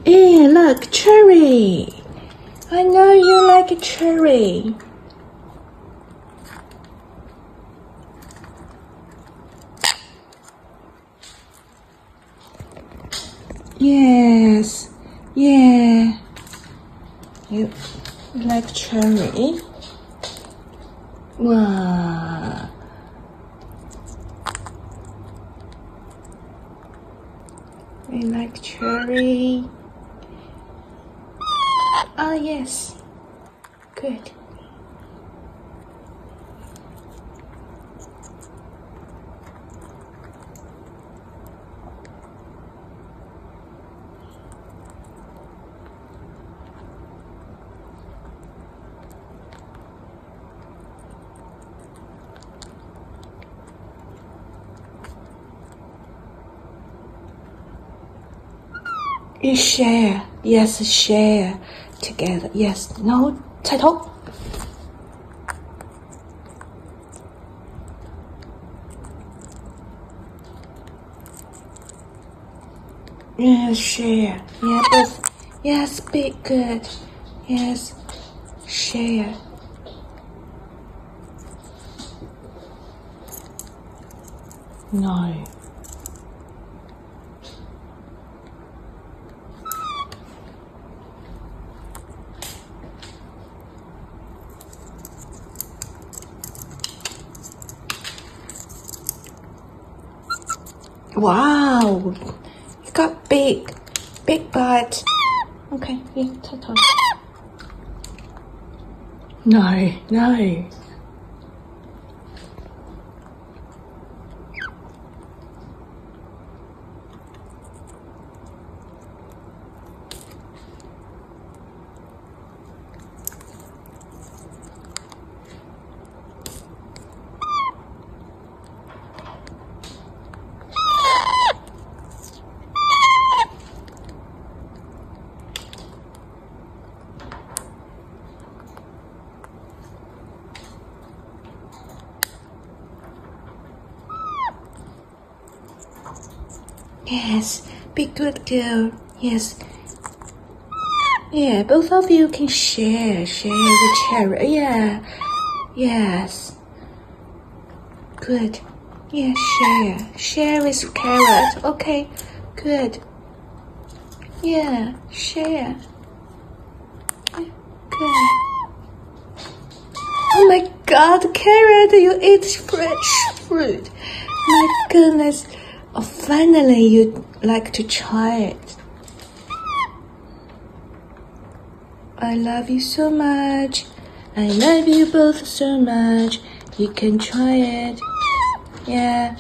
Hey, look, cherry. I know you like a cherry. Yes, yeah. You like cherry? Wow. You like cherry? Ah, yes. Good. You share. Yes, share together. Yes. No, 抬头. Yes, share. Yeah, both. Yes, big, good. Yes, share. No. Wow, you got big butt. Okay, yeah, ta-ta. No, no. Yes, be good girl. Yes. Yeah, both of you can share the cherry. Yeah. Yes. Good. Yeah, share with carrot. Okay, good. Yeah, share. Yeah, good. Oh my God, carrot, you eat fresh fruit. My goodness. Oh, finally you like to try it. I love you so much. I love you both so much. You can try it. Yeah.